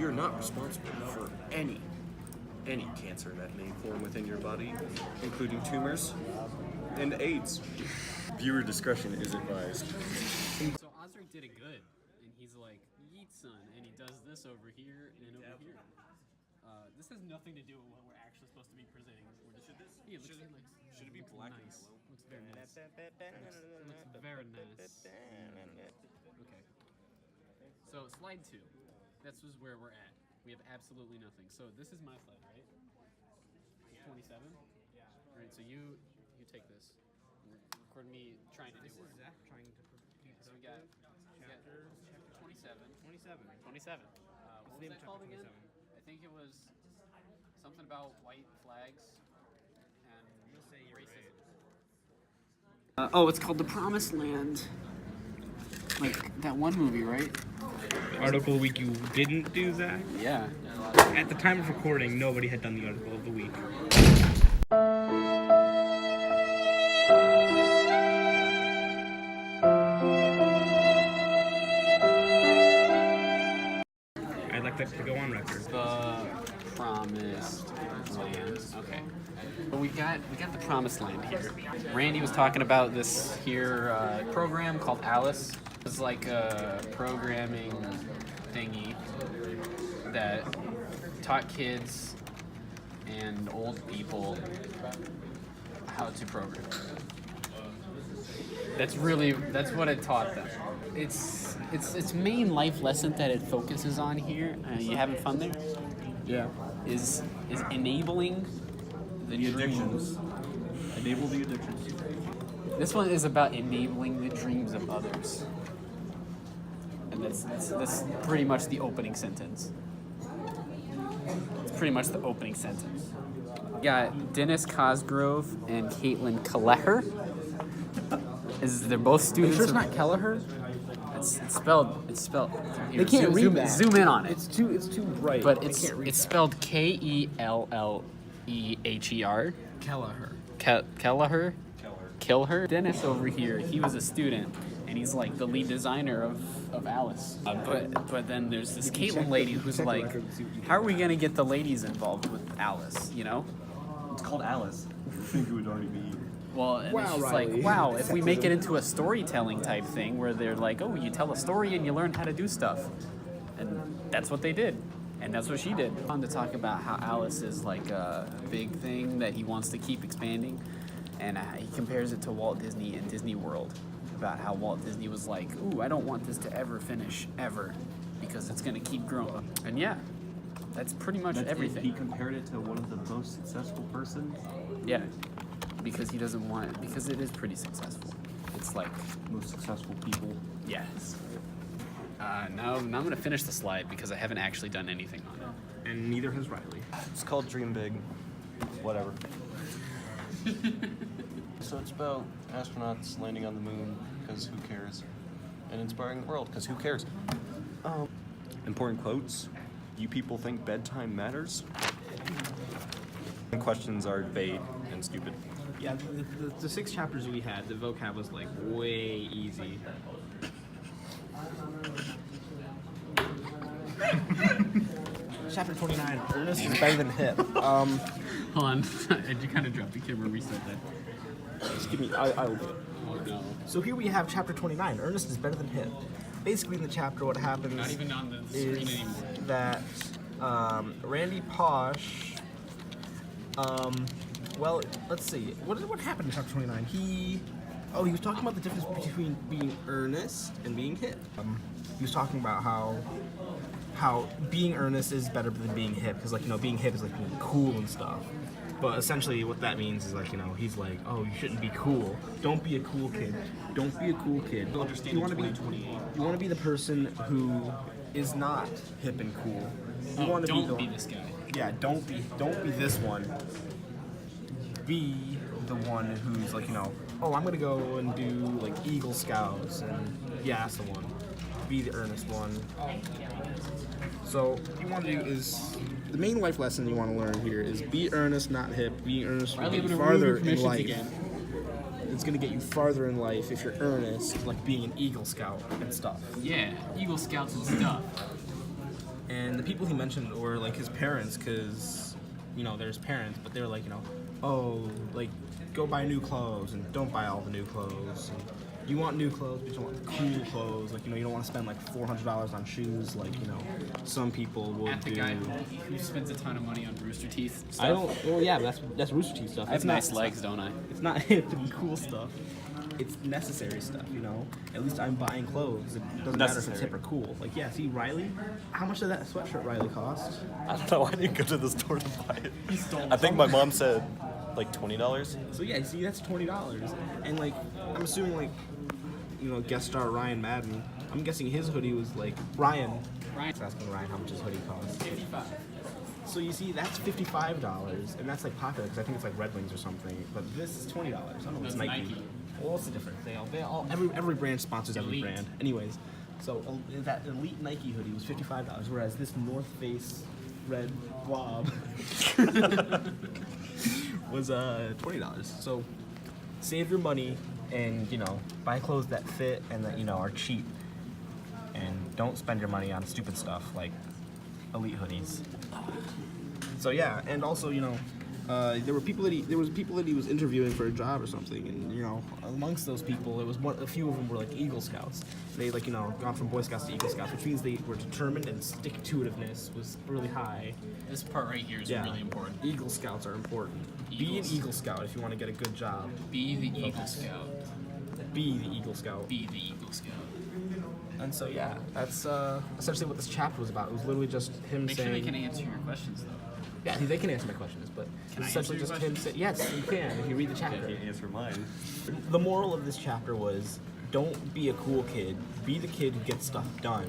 We are not responsible for any cancer that may form within your body, including tumors and AIDS. Viewer discretion is advised. So Osric did it good, and he's like, yeet son, and he does this over here and over here. This has nothing to do with what we're actually supposed to be presenting. Should it be black nice. Looks very nice. Looks very nice. Okay. So slide 2. This is where we're at. We have absolutely nothing. So this is my slide, right? 27? All right, so you take this. Record me trying to do work. This is Zach trying to be So we got chapter 27. 27. 27. What was that called again? I think it was something about white flags and racism. It's called The Promised Land. Like that one movie, right? Article of the week you didn't do, Zach? Yeah. At the time of recording, nobody had done the article of the week. I'd like that to go on record. The Promised Land. Okay. But we got the Promised Land here. Randy was talking about this here program called Alice. It's like a programming thingy that taught kids and old people how to program. That's what it taught them. Its main life lesson that it focuses on here. You having fun there? Yeah. Is enabling the addictions. Enable the addictions. This one is about enabling the dreams of others. And that's pretty much the opening sentence. It's pretty much the opening sentence. We got Dennis Cosgrove and Caitlin Kelleher. They're both students. Sure it's not Kelleher? It's spelled. Here, They can't read zoom, that. Zoom in on it. It's too bright. But They it's can't read that. spelled Kelleher. Kelleher. Kelleher. Dennis over here, he was a student, and he's like the lead designer of Alice. But then there's this Caitlin lady who's like, how are we gonna get the ladies involved with Alice? You know? It's called Alice. I think it would already be. Well, and Wow, it's just Riley. like, wow, if we make it into a storytelling type thing where they're like, oh, you tell a story and you learn how to do stuff. And that's what they did. And that's what she did. Fun to talk about how Alice is like a big thing that he wants to keep expanding. And he compares it to Walt Disney and Disney World. About how Walt Disney was like, ooh, I don't want this to ever finish, ever. Because it's going to keep growing. And yeah, that's pretty much everything. He compared it to one of the most successful persons. Yeah. Because he doesn't want it, because it is pretty successful. It's like, Most successful people. yes. Now I'm gonna finish the slide because I haven't actually done anything on it. And neither has Riley. It's called Dream Big. Whatever. So it's about astronauts landing on the moon, because who cares? And inspiring the world, because who cares? Important quotes. You people think bedtime matters? Questions are vague and stupid. Yeah, the 6 chapters we had, the vocab was like way easy. Chapter 29. Ernest is better than Hip. Hold on, I just kind of dropped the camera, reset that. Just give me. I will do it. Oh no. So here we have chapter 29. Ernest is better than Hip. Basically, in the chapter, what happens Not even on the screen is anymore. that Randy Posh. Well, let's see. What happened in chapter 29? He was talking about the difference between being earnest and being hip. He was talking about how being earnest is better than being hip, because being hip is like being cool and stuff. But essentially, what that means is he's like, oh, you shouldn't be cool. Don't be a cool kid. Don't be a cool kid. You want to be the person who is not hip and cool. You want to Don't be this guy. Yeah, don't be this one. Be the one who's like, oh, I'm gonna go and do like Eagle Scouts, and yeah, that's the one. Be the earnest one. So what you want to do is the main life lesson you want to learn here is be earnest, not hip. Being earnest will get you farther in life. Again. It's gonna get you farther in life if you're earnest, like being an Eagle Scout and stuff. Yeah, Eagle Scouts and stuff. And the people he mentioned were like his parents, because they're his parents, but they're like, oh, like go buy new clothes and don't buy all the new clothes. And you want new clothes, but you want cool clothes. Like, you don't want to spend like $400 on shoes, like, some people would At the do. guy who spends a ton of money on Rooster Teeth stuff. I don't. Well, yeah, but that's Rooster Teeth stuff. I have It's not- nice legs, don't I? It's not hip and cool stuff. It's necessary stuff, At least I'm buying clothes. It doesn't matter if it's Necessary. hip or cool. Like, yeah, see, Riley? How much did that sweatshirt Riley cost? I don't know. I didn't go to the store to buy it. I think my mom said like $20. So, yeah, see, that's $20. And, like, I'm assuming, like, guest star Ryan Madden, I'm guessing his hoodie was, like, Ryan. Ryan's asking Ryan how much his hoodie cost. 55. So you see, that's $55, and that's like popular because I think it's like Red Wings or something. But this is $20. I don't know. It's That's Nike. Nike. Well, what's the difference? Every brand sponsors every Elite. brand. Anyways, so that elite Nike hoodie was $55, whereas this North Face red blob was $20. So save your money and buy clothes that fit and that are cheap, and don't spend your money on stupid stuff like elite hoodies. So yeah, and also there was people that he was interviewing for a job or something, and amongst those people, a few of them were like Eagle Scouts. They gone from Boy Scouts to Eagle Scouts, which means they were determined and stick-to-itiveness was really high. This part right here is really important. Eagle Scouts are important. Eagles. Be an Eagle Scout if you want to get a good job. Be the Eagle Scout. Be the Eagle Scout. Be the Eagle Scout. And so yeah, that's essentially what this chapter was about. It was literally just him Make sure saying. they can answer your questions, though. Yeah, they can answer my questions, but Can I it's essentially answer just your him saying, yes, you can if you read the chapter. Answer mine. The moral of this chapter was, don't be a cool kid. Be the kid who gets stuff done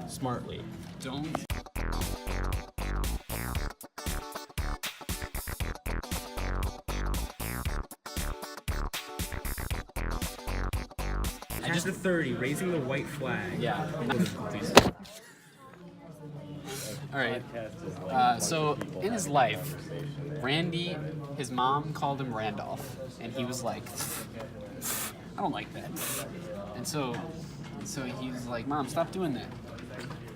smartly. Don't. Chapter 30, raising the white flag. Yeah. Please. All right. So in his life, Randy, his mom called him Randolph, and he was like, I don't like that. And so he's like, Mom, stop doing that.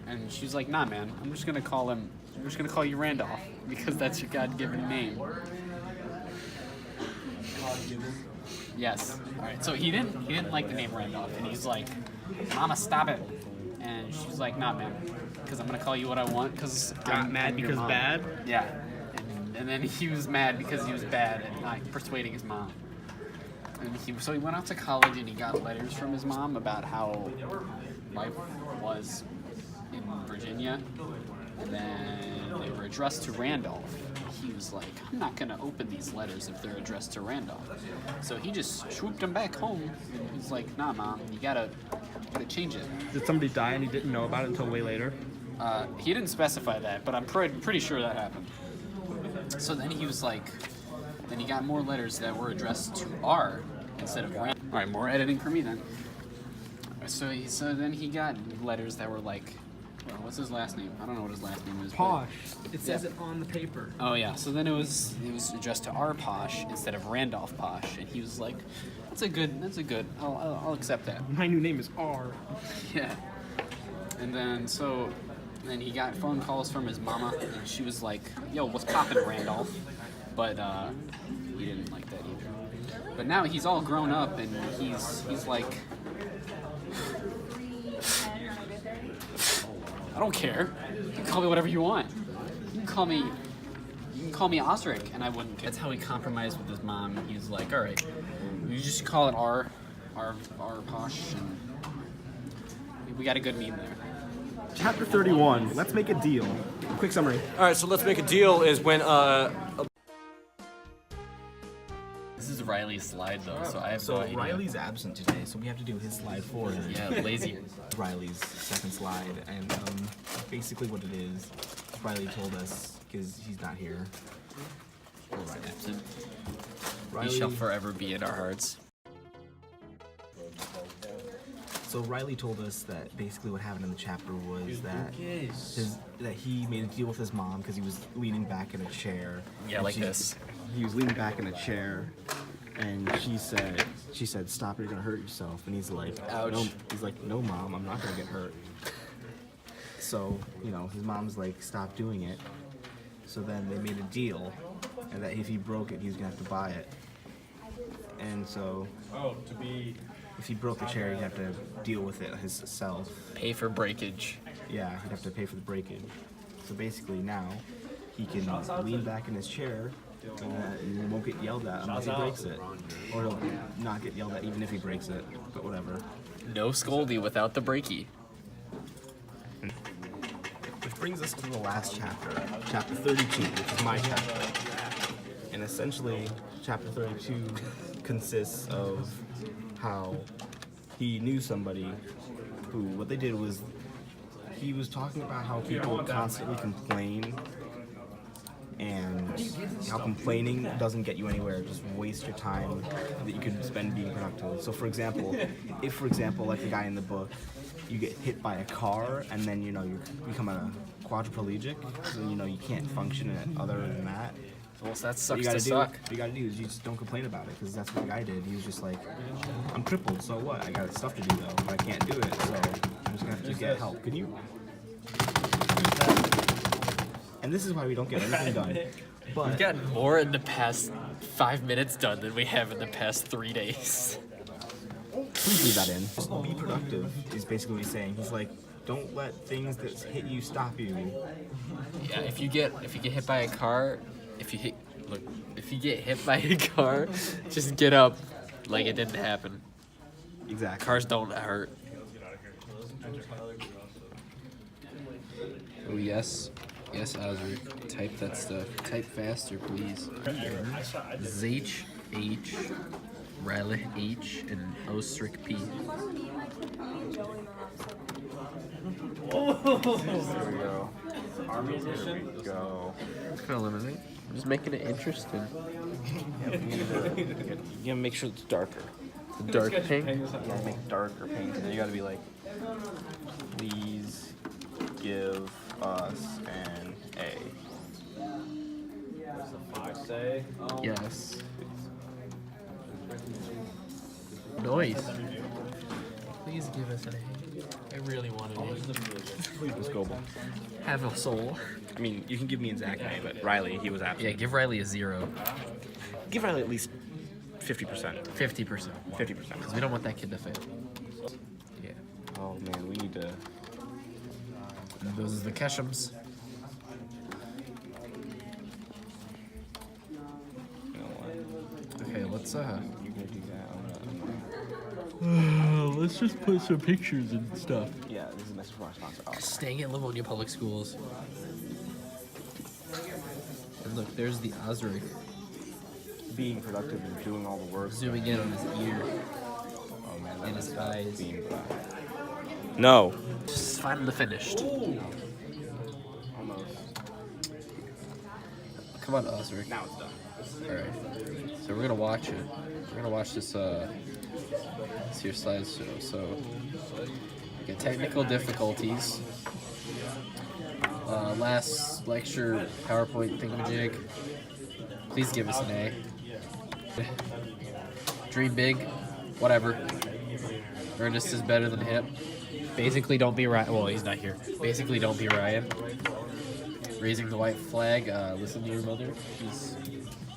And she's like, Nah, man, I'm just gonna call you Randolph because that's your God-given name. Yes. All right. So he didn't like the name Randolph, and he's like, Mama, stop it. And she's like, Nah, man, because I'm gonna call you what I want. Because Got mad because bad? Yeah. And then he was mad because he was bad and not persuading his mom. And so he went off to college and he got letters from his mom about how life was in Virginia, and then they were addressed to Randolph. He was like, I'm not gonna open these letters if they're addressed to Randolph. So he just swooped them back home, and he's like, Nah, Mom, you gotta change it. Did somebody die and he didn't know about it until way later? He didn't specify that, but I'm pretty sure that happened. So then he was like, then he got more letters that were addressed to R instead of Rand. All right, more editing for me then. So then he got letters that were like, well, what's his last name? I don't know what his last name is. but- Posh. It says it on the paper. Oh yeah. So then it was addressed to R Posh instead of Randolph Posh, and he was like, that's a good. I'll accept that. My new name is R. Yeah. And then he got phone calls from his mama, and she was like, Yo, what's poppin', Randolph? But he didn't like that either. But now he's all grown up, and he's like, I don't care. You can call me whatever you want. You can call me Osric, and I wouldn't care. That's how he compromised with his mom. He was like, all right, you just call it R Posh, and we got a good meme there. Chapter 31. Let's make a deal. Quick summary. All right, so let's make a deal. Is when This is Riley's slide though, so I have no idea. Riley's absent today, so we have to do his slide for him. Yeah, lazy. Riley's second slide, and basically what it is, Riley told us because he's not here. Absent. Riley, He shall forever be in our hearts. So Riley told us that basically what happened in the chapter was that he made a deal with his mom because he was leaning back in a chair. Yeah, And like this. He was leaning back in a chair, and she said, "Stop! You're gonna hurt yourself." And he's like, Ouch. "No." He's like, "No, Mom, I'm not gonna get hurt." so, you know, his mom's like, stop doing it. So then they made a deal, and that if he broke it, he was gonna have to buy it. And so, if he broke the chair, he'd have to deal with it himself. Pay for breakage. Yeah, he'd have to pay for the breakage. So basically now, he can lean back in his chair, and he won't get yelled at unless he breaks it. Or he'll not get yelled at even if he breaks it, but whatever. No Scoldy without the breaky. Which brings us to the last chapter, chapter 32, which is my chapter. And essentially, chapter 32 consists of how he knew somebody who, what they did was, he was talking about how people constantly complain and how complaining doesn't get you anywhere, just waste your time that you could spend being productive. So for example, if for example, like the guy in the book, you get hit by a car and then, you know, you become a quadriplegic, so, you know, you can't function other than that. Well, that What sucks you to gotta do, suck. what you gotta do is you just don't complain about it, because that's what the guy did. He was just like, I'm crippled, so what? I got stuff to do though, but I can't do it, so I'm just gonna have to get help. Can you? And this is why we don't get anything done. But We've gotten more in the past 5 minutes done than we have in the past 3 days. please leave that in. Just be productive is basically what he's saying. He's like, don't let things that hit you stop you. Yeah, if you get hit by a car, if you get hit by a car, just get up like it didn't happen. Exactly. Cars don't hurt. Oh yes, yes, Osric. Type that stuff. Type faster, please. Zach H, Riley H, and Osric P. Army edition. Go. Eliminate. I'm just making it interesting. You gotta make sure it's darker. The dark pink. You gotta make darker pink, and then you gotta be like, please give us an A. Yes. Noise. Please give us an A. I really want an A. Let's go. Have a soul. I mean, you can give me and Zach an A, but Riley, he was Yeah, absent. give Riley a 0. Give Riley at least 50%. 50%. 50%. Because we don't want that kid to fail. Yeah. Oh man, we need to. And those are the Keshams. You know what? Okay, let's You're gonna do that. I'm gonna let's just put some pictures and stuff. yeah, this is a message from our sponsor. Oh, Staying at Livonia Public Schools. And look, there's the Osric being productive and doing all the work. zooming in on his ear Oh man, and his eyes. being no. Just finally finished. Almost. Come on, Osric. Now it's done. Alright. So we're gonna watch it. We're gonna watch this here slideshow. So we get technical difficulties. Last lecture PowerPoint thingamajig. Please give us an A. Dream big. Whatever. Ernest is better than him. Basically don't be Ryan. Well, he's not here. Basically don't be Ryan. Raising the white flag. Listen to your mother. She's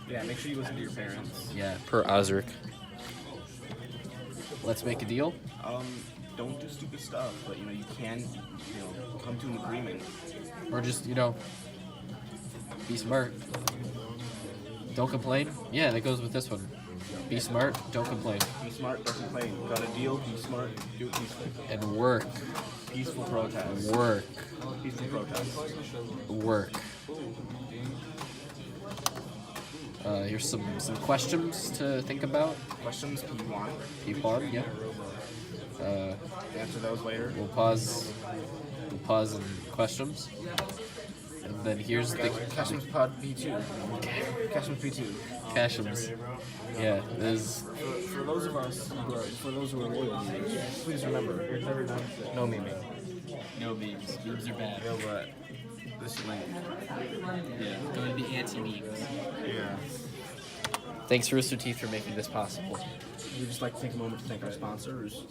Yeah, make sure you listen to your parents. yeah, per Osric. Let's make a deal. Don't do stupid stuff, but you know, you can, you know, come to an agreement. Or just, be smart. Don't complain. Yeah, that goes with this one. Be smart, don't complain. Be smart, don't complain. Got a deal, be smart, do it peacefully. And work. Peaceful protest. Work. Peaceful protest. Work. Here's some questions to think about. Questions, P1. P1, yeah. Answer those later. We'll pause and questions. And then here's the Cashman's Pod P2. Cashman's P2. Cashams. Yeah, there's For those of us who are loyal, please remember, no memeing. no memes. Memes are bad. No, but this link. Yeah, go to the anti-memes. Yeah. Thanks, Rooster Teeth, for making this possible. We'd just like to take a moment to thank our sponsors.